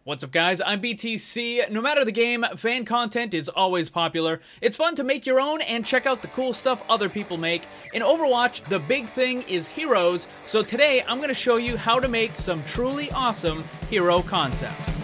What's up guys, I'm BTC. No matter the game, fan content is always popular. It's fun to make your own and check out the cool stuff other people make. In Overwatch, the big thing is heroes, so today I'm going to show you how to make some truly awesome hero concepts.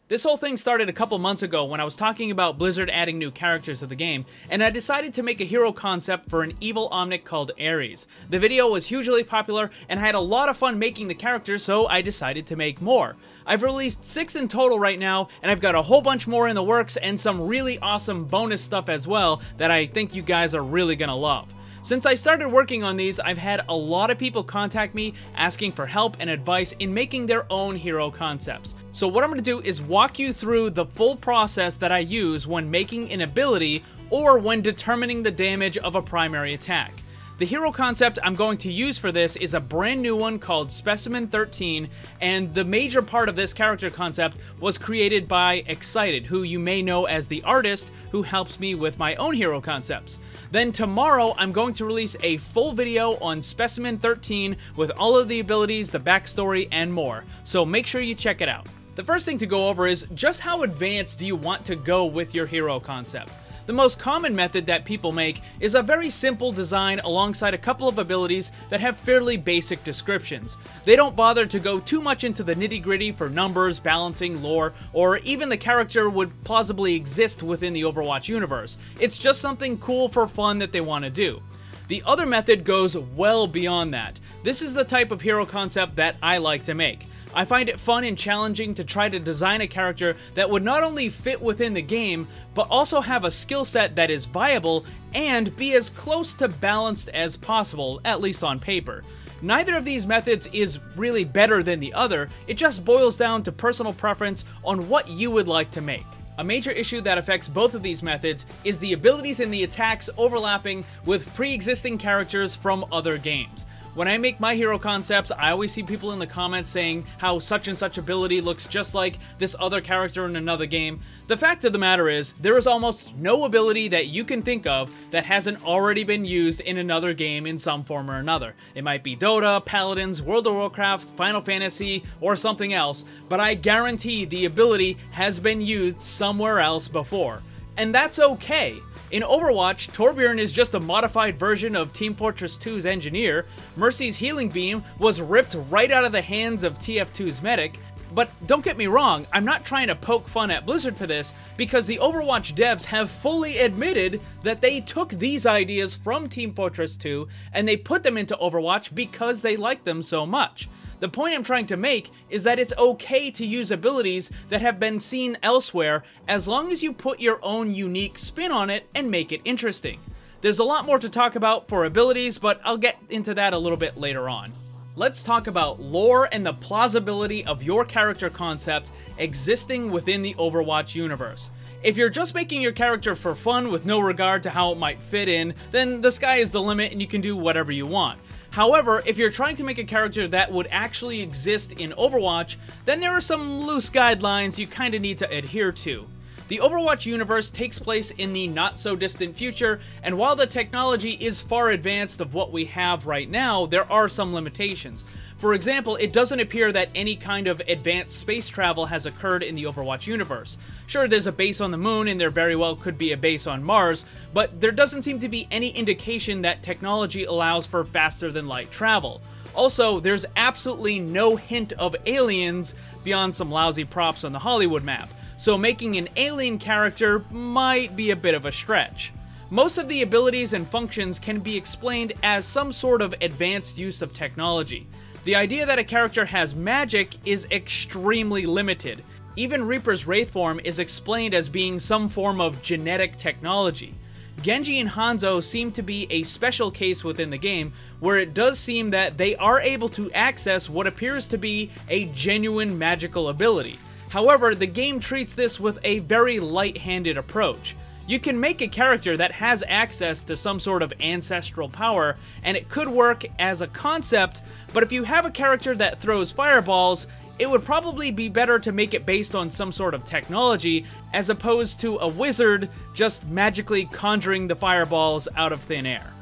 This whole thing started a couple months ago when I was talking about Blizzard adding new characters to the game, and I decided to make a hero concept for an evil Omnic called Ares. The video was hugely popular, and I had a lot of fun making the characters, so I decided to make more. I've released 6 in total right now, and I've got a whole bunch more in the works and some really awesome bonus stuff as well that I think you guys are really gonna love. Since I started working on these, I've had a lot of people contact me asking for help and advice in making their own hero concepts. So what I'm going to do is walk you through the full process that I use when making an ability or when determining the damage of a primary attack. The hero concept I'm going to use for this is a brand new one called Specimen 13, and the major part of this character concept was created by Excited, who you may know as the artist who helps me with my own hero concepts. Then tomorrow I'm going to release a full video on Specimen 13 with all of the abilities, the backstory, and more, so make sure you check it out. The first thing to go over is just how advanced do you want to go with your hero concept. The most common method that people make is a very simple design alongside a couple of abilities that have fairly basic descriptions. They don't bother to go too much into the nitty-gritty for numbers, balancing, lore, or even the character would plausibly exist within the Overwatch universe. It's just something cool for fun that they want to do. The other method goes well beyond that. This is the type of hero concept that I like to make. I find it fun and challenging to try to design a character that would not only fit within the game, but also have a skill set that is viable and be as close to balanced as possible, at least on paper. Neither of these methods is really better than the other, it just boils down to personal preference on what you would like to make. A major issue that affects both of these methods is the abilities and the attacks overlapping with pre-existing characters from other games. When I make my hero concepts, I always see people in the comments saying how such and such ability looks just like this other character in another game. The fact of the matter is, there is almost no ability that you can think of that hasn't already been used in another game in some form or another. It might be Dota, Paladins, World of Warcraft, Final Fantasy, or something else, but I guarantee the ability has been used somewhere else before. And that's okay. In Overwatch, Torbjorn is just a modified version of Team Fortress 2's Engineer, Mercy's Healing Beam was ripped right out of the hands of TF2's Medic, but don't get me wrong, I'm not trying to poke fun at Blizzard for this, because the Overwatch devs have fully admitted that they took these ideas from Team Fortress 2 and they put them into Overwatch because they like them so much. The point I'm trying to make is that it's okay to use abilities that have been seen elsewhere as long as you put your own unique spin on it and make it interesting. There's a lot more to talk about for abilities, but I'll get into that a little bit later on. Let's talk about lore and the plausibility of your character concept existing within the Overwatch universe. If you're just making your character for fun with no regard to how it might fit in, then the sky is the limit and you can do whatever you want. However, if you're trying to make a character that would actually exist in Overwatch, then there are some loose guidelines you kinda need to adhere to. The Overwatch universe takes place in the not-so-distant future, and while the technology is far advanced of what we have right now, there are some limitations. For example, it doesn't appear that any kind of advanced space travel has occurred in the Overwatch universe. Sure, there's a base on the moon and there very well could be a base on Mars, but there doesn't seem to be any indication that technology allows for faster-than-light travel. Also, there's absolutely no hint of aliens beyond some lousy props on the Hollywood map, so making an alien character might be a bit of a stretch. Most of the abilities and functions can be explained as some sort of advanced use of technology. The idea that a character has magic is extremely limited. Even Reaper's Wraith form is explained as being some form of genetic technology. Genji and Hanzo seem to be a special case within the game, where it does seem that they are able to access what appears to be a genuine magical ability. However, the game treats this with a very light-handed approach. You can make a character that has access to some sort of ancestral power, and it could work as a concept, but if you have a character that throws fireballs, it would probably be better to make it based on some sort of technology, as opposed to a wizard just magically conjuring the fireballs out of thin air.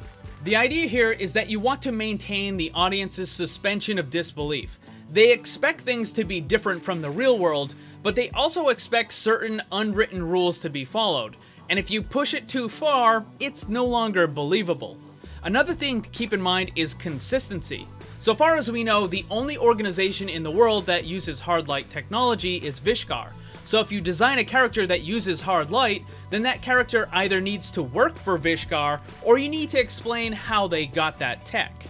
The idea here is that you want to maintain the audience's suspension of disbelief. They expect things to be different from the real world, but they also expect certain unwritten rules to be followed, and if you push it too far, it's no longer believable. Another thing to keep in mind is consistency. So far as we know, the only organization in the world that uses hard light technology is Vishkar. So if you design a character that uses hard light, then that character either needs to work for Vishkar, or you need to explain how they got that tech.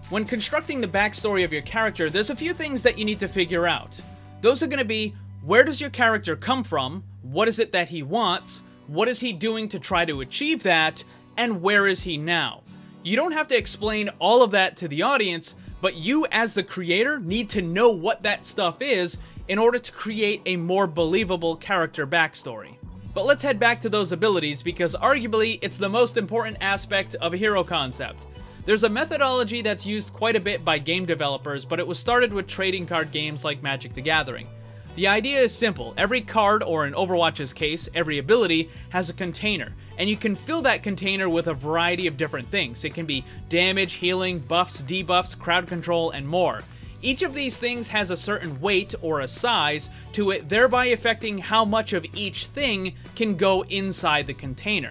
When constructing the backstory of your character, there's a few things that you need to figure out. Those are going to be, where does your character come from? What is it that he wants? What is he doing to try to achieve that? And where is he now? You don't have to explain all of that to the audience, but you as the creator need to know what that stuff is in order to create a more believable character backstory. But let's head back to those abilities, because arguably it's the most important aspect of a hero concept. There's a methodology that's used quite a bit by game developers, but it was started with trading card games like Magic the Gathering. The idea is simple. Every card, or in Overwatch's case, every ability, has a container, and you can fill that container with a variety of different things. It can be damage, healing, buffs, debuffs, crowd control, and more. Each of these things has a certain weight or a size to it, thereby affecting how much of each thing can go inside the container.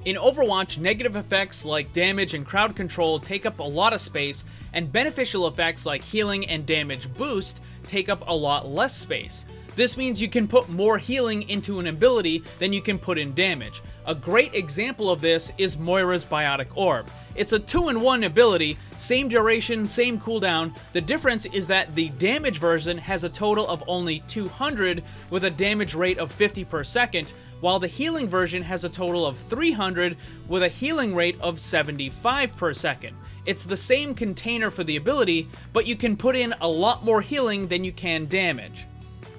In Overwatch, negative effects like damage and crowd control take up a lot of space, and beneficial effects like healing and damage boost take up a lot less space. This means you can put more healing into an ability than you can put in damage. A great example of this is Moira's Biotic Orb. It's a 2-in-1 ability, same duration, same cooldown. The difference is that the damage version has a total of only 200 with a damage rate of 50 per second, while the healing version has a total of 300 with a healing rate of 75 per second. It's the same container for the ability, but you can put in a lot more healing than you can damage.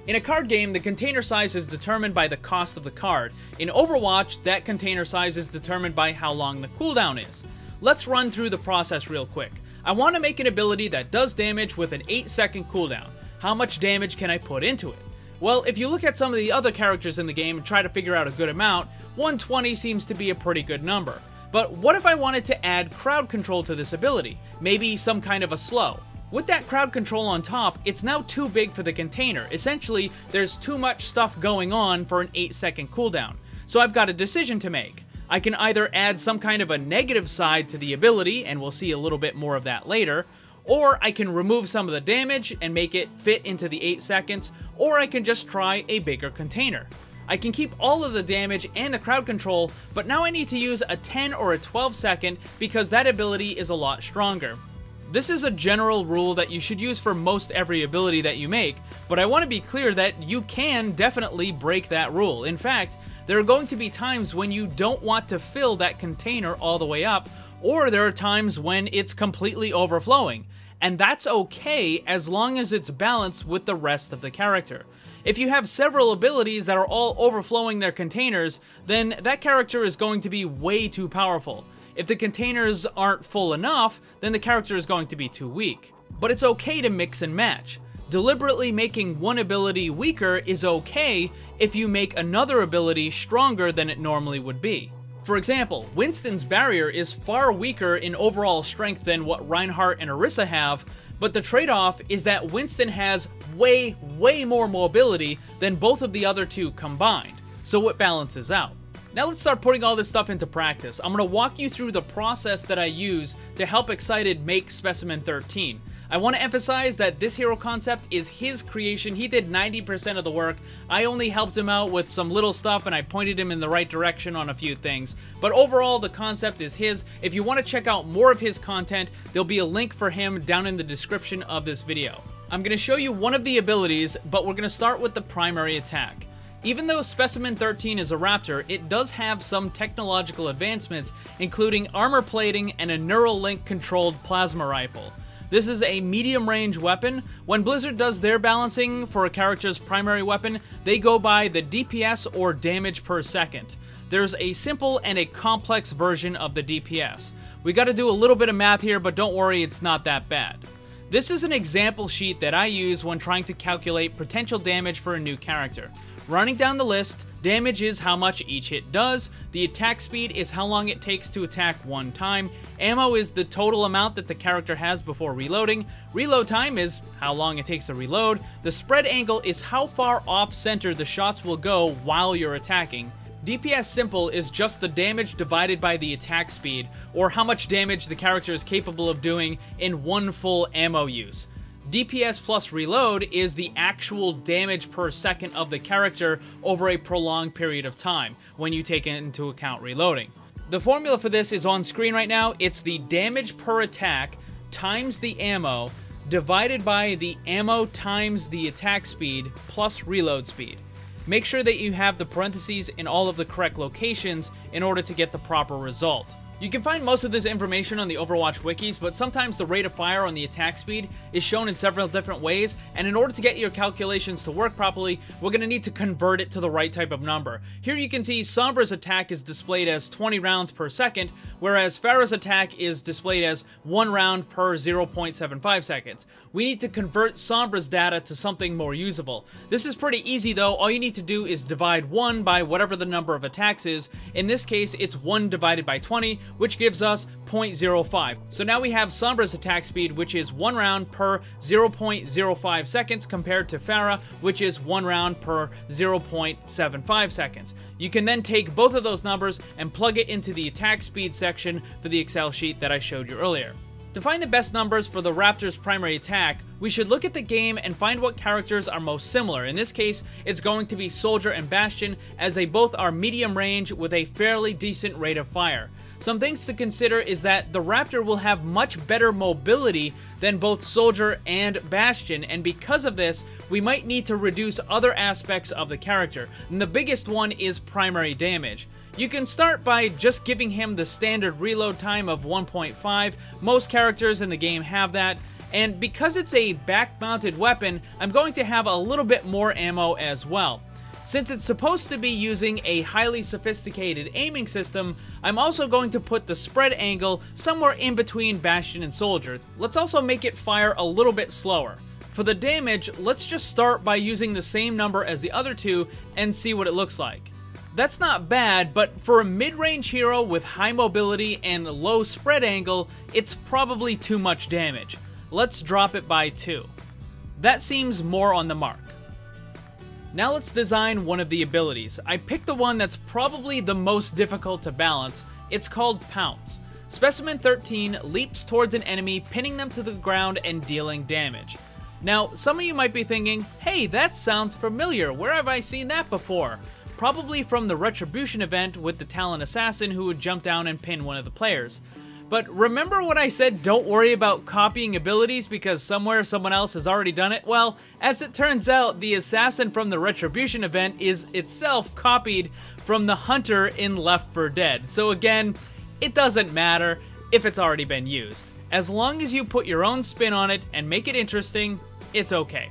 In a card game, the container size is determined by the cost of the card. In Overwatch, that container size is determined by how long the cooldown is. Let's run through the process real quick. I want to make an ability that does damage with an 8-second cooldown. How much damage can I put into it? Well, if you look at some of the other characters in the game and try to figure out a good amount, 120 seems to be a pretty good number. But what if I wanted to add crowd control to this ability? Maybe some kind of a slow. With that crowd control on top, it's now too big for the container. Essentially, there's too much stuff going on for an 8-second cooldown. So I've got a decision to make. I can either add some kind of a negative side to the ability, and we'll see a little bit more of that later, or I can remove some of the damage and make it fit into the 8 seconds, or I can just try a bigger container. I can keep all of the damage and the crowd control, but now I need to use a 10 or a 12 second because that ability is a lot stronger. This is a general rule that you should use for most every ability that you make, but I want to be clear that you can definitely break that rule. In fact, there are going to be times when you don't want to fill that container all the way up, or there are times when it's completely overflowing. And that's okay as long as it's balanced with the rest of the character. If you have several abilities that are all overflowing their containers, then that character is going to be way too powerful. If the containers aren't full enough, then the character is going to be too weak. But it's okay to mix and match. Deliberately making one ability weaker is okay if you make another ability stronger than it normally would be. For example, Winston's barrier is far weaker in overall strength than what Reinhardt and Orisa have, but the trade-off is that Winston has way more mobility than both of the other two combined, so it balances out. Now let's start putting all this stuff into practice. I'm going to walk you through the process that I use to help Excited make Specimen 13. I want to emphasize that this hero concept is his creation. He did 90% of the work. I only helped him out with some little stuff and I pointed him in the right direction on a few things. But overall, the concept is his. If you want to check out more of his content, there'll be a link for him down in the description of this video. I'm going to show you one of the abilities, but we're going to start with the primary attack. Even though Specimen 13 is a raptor, it does have some technological advancements, including armor plating and a neural link controlled plasma rifle. This is a medium-range weapon. When Blizzard does their balancing for a character's primary weapon, they go by the DPS or damage per second. There's a simple and a complex version of the DPS. We gotta do a little bit of math here, but don't worry, it's not that bad. This is an example sheet that I use when trying to calculate potential damage for a new character. Running down the list, damage is how much each hit does, the attack speed is how long it takes to attack one time, ammo is the total amount that the character has before reloading, reload time is how long it takes to reload, the spread angle is how far off center the shots will go while you're attacking, DPS simple is just the damage divided by the attack speed, or how much damage the character is capable of doing in one full ammo use. DPS plus reload is the actual damage per second of the character over a prolonged period of time, when you take into account reloading. The formula for this is on screen right now. It's the damage per attack times the ammo divided by the ammo times the attack speed plus reload speed. Make sure that you have the parentheses in all of the correct locations in order to get the proper result. You can find most of this information on the Overwatch wikis, but sometimes the rate of fire on the attack speed is shown in several different ways, and in order to get your calculations to work properly, we're going to need to convert it to the right type of number. Here you can see Sombra's attack is displayed as 20 rounds per second, whereas Pharah's attack is displayed as 1 round per 0.75 seconds. We need to convert Sombra's data to something more usable. This is pretty easy though. All you need to do is divide 1 by whatever the number of attacks is. In this case, it's 1 divided by 20, which gives us 0.05. So now we have Sombra's attack speed, which is 1 round per 0.05 seconds, compared to Pharah, which is 1 round per 0.75 seconds. You can then take both of those numbers and plug it into the attack speed section for the Excel sheet that I showed you earlier. To find the best numbers for the Raptor's primary attack, we should look at the game and find what characters are most similar. In this case, it's going to be Soldier and Bastion, as they both are medium range with a fairly decent rate of fire. Some things to consider is that the Raptor will have much better mobility than both Soldier and Bastion, and because of this, we might need to reduce other aspects of the character, and the biggest one is primary damage. You can start by just giving him the standard reload time of 1.5, most characters in the game have that, and because it's a back-mounted weapon, I'm going to have a little bit more ammo as well. Since it's supposed to be using a highly sophisticated aiming system, I'm also going to put the spread angle somewhere in between Bastion and Soldier. Let's also make it fire a little bit slower. For the damage, let's just start by using the same number as the other two and see what it looks like. That's not bad, but for a mid-range hero with high mobility and low spread angle, it's probably too much damage. Let's drop it by 2. That seems more on the mark. Now let's design one of the abilities. I picked the one that's probably the most difficult to balance. It's called Pounce. Specimen 13 leaps towards an enemy, pinning them to the ground and dealing damage. Now, some of you might be thinking, hey, that sounds familiar, where have I seen that before? Probably from the Retribution event with the Talon Assassin who would jump down and pin one of the players. But remember when I said don't worry about copying abilities because somewhere someone else has already done it? Well, as it turns out, the Assassin from the Retribution event is itself copied from the Hunter in Left 4 Dead. So again, it doesn't matter if it's already been used. As long as you put your own spin on it and make it interesting, it's okay.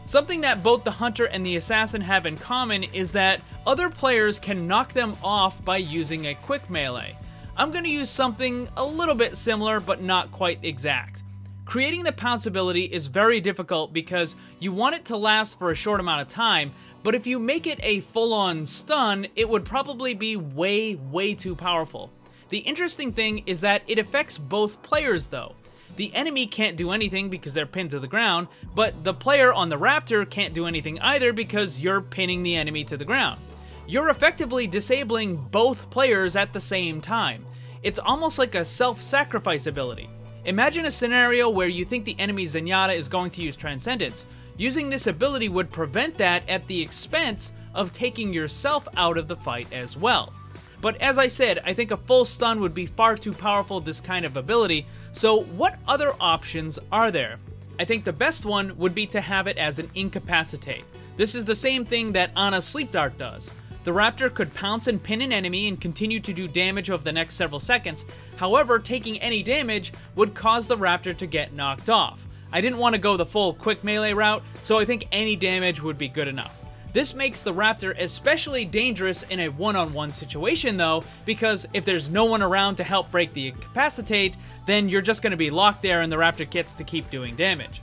Something that both the Hunter and the Assassin have in common is that other players can knock them off by using a quick melee. I'm going to use something a little bit similar, but not quite exact. Creating the Pounce ability is very difficult because you want it to last for a short amount of time, but if you make it a full-on stun, it would probably be way too powerful. The interesting thing is that it affects both players though. The enemy can't do anything because they're pinned to the ground, but the player on the Raptor can't do anything either because you're pinning the enemy to the ground. You're effectively disabling both players at the same time. It's almost like a self-sacrifice ability. Imagine a scenario where you think the enemy Zenyatta is going to use Transcendence. Using this ability would prevent that at the expense of taking yourself out of the fight as well. But as I said, I think a full stun would be far too powerful this kind of ability, so what other options are there? I think the best one would be to have it as an incapacitate. This is the same thing that Ana's Sleep Dart does. The Raptor could pounce and pin an enemy and continue to do damage over the next several seconds. However, taking any damage would cause the Raptor to get knocked off. I didn't want to go the full quick melee route, so I think any damage would be good enough. This makes the Raptor especially dangerous in a one-on-one situation though, because if there's no one around to help break the incapacitate, then you're just going to be locked there and the Raptor gets to keep doing damage.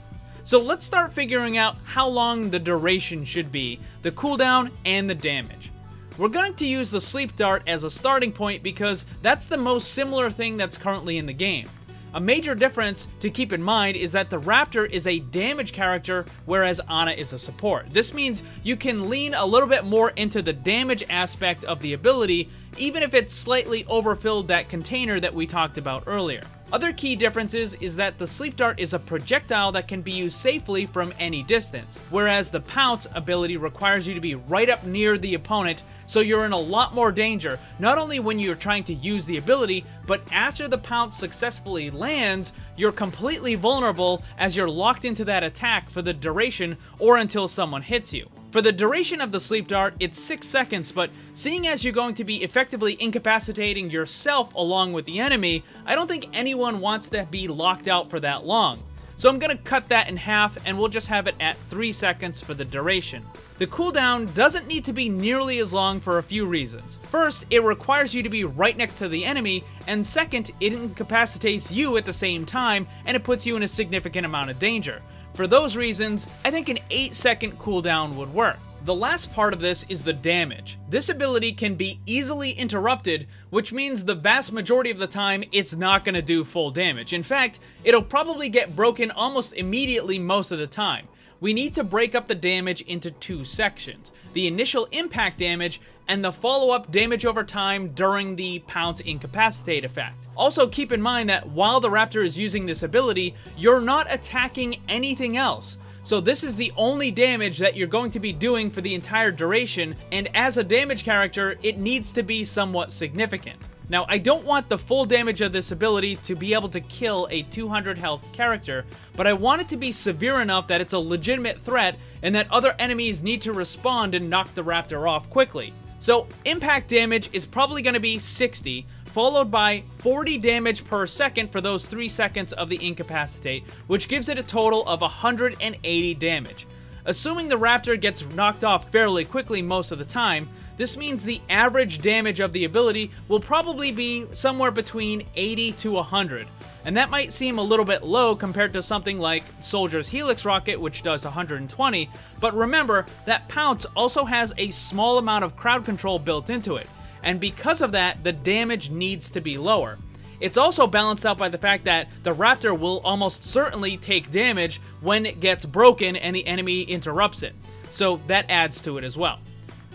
So let's start figuring out how long the duration should be, the cooldown, and the damage. We're going to use the sleep dart as a starting point because that's the most similar thing that's currently in the game. A major difference to keep in mind is that the Raptor is a damage character, whereas Ana is a support. This means you can lean a little bit more into the damage aspect of the ability, even if it's slightly overfilled that container that we talked about earlier. Other key differences is that the Sleep Dart is a projectile that can be used safely from any distance, whereas the Pounce ability requires you to be right up near the opponent, so you're in a lot more danger, not only when you're trying to use the ability, but after the Pounce successfully lands, you're completely vulnerable as you're locked into that attack for the duration or until someone hits you. For the duration of the Sleep Dart, it's 6 seconds, but seeing as you're going to be effectively incapacitating yourself along with the enemy, I don't think anyone wants to be locked out for that long. So I'm going to cut that in half and we'll just have it at 3 seconds for the duration. The cooldown doesn't need to be nearly as long for a few reasons. First, it requires you to be right next to the enemy, and second, it incapacitates you at the same time and it puts you in a significant amount of danger. For those reasons, I think an 8-second cooldown would work. The last part of this is the damage. This ability can be easily interrupted, which means the vast majority of the time it's not going to do full damage. In fact, it'll probably get broken almost immediately most of the time. We need to break up the damage into 2 sections: the initial impact damage and the follow-up damage over time during the Pounce Incapacitate effect. Also keep in mind that while the Raptor is using this ability, you're not attacking anything else. So this is the only damage that you're going to be doing for the entire duration, and as a damage character, it needs to be somewhat significant. Now, I don't want the full damage of this ability to be able to kill a 200 health character, but I want it to be severe enough that it's a legitimate threat and that other enemies need to respond and knock the Raptor off quickly. So, impact damage is probably going to be 60, followed by 40 damage per second for those 3 seconds of the Incapacitate, which gives it a total of 180 damage. Assuming the Raptor gets knocked off fairly quickly most of the time, this means the average damage of the ability will probably be somewhere between 80 to 100. And that might seem a little bit low compared to something like Soldier's Helix Rocket, which does 120, but remember that Pounce also has a small amount of crowd control built into it, and because of that, the damage needs to be lower. It's also balanced out by the fact that the Raptor will almost certainly take damage when it gets broken and the enemy interrupts it, so that adds to it as well.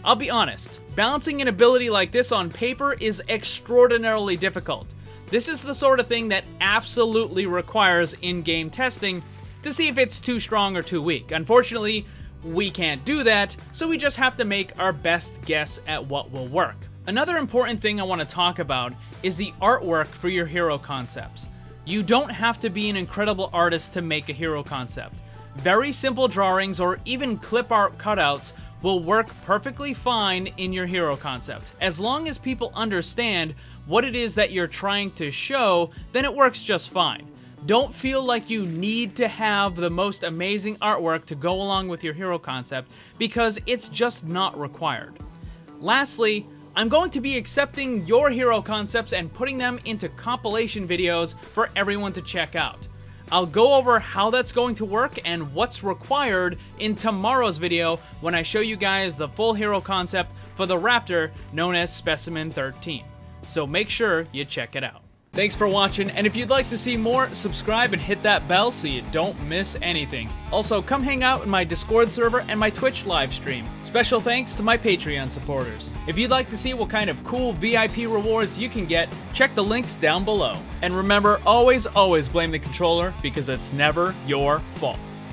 I'll be honest, balancing an ability like this on paper is extraordinarily difficult. This is the sort of thing that absolutely requires in-game testing to see if it's too strong or too weak. Unfortunately, we can't do that, so we just have to make our best guess at what will work. Another important thing I want to talk about is the artwork for your hero concepts. You don't have to be an incredible artist to make a hero concept. Very simple drawings or even clip art cutouts will work perfectly fine in your hero concept. As long as people understand what it is that you're trying to show, then it works just fine. Don't feel like you need to have the most amazing artwork to go along with your hero concept, because it's just not required. Lastly, I'm going to be accepting your hero concepts and putting them into compilation videos for everyone to check out. I'll go over how that's going to work and what's required in tomorrow's video when I show you guys the full hero concept for the Raptor known as Specimen 13. So make sure you check it out. Thanks for watching, and if you'd like to see more, subscribe and hit that bell so you don't miss anything. Also, come hang out in my Discord server and my Twitch live stream. Special thanks to my Patreon supporters. If you'd like to see what kind of cool VIP rewards you can get, check the links down below. And remember, always blame the controller, because it's never your fault.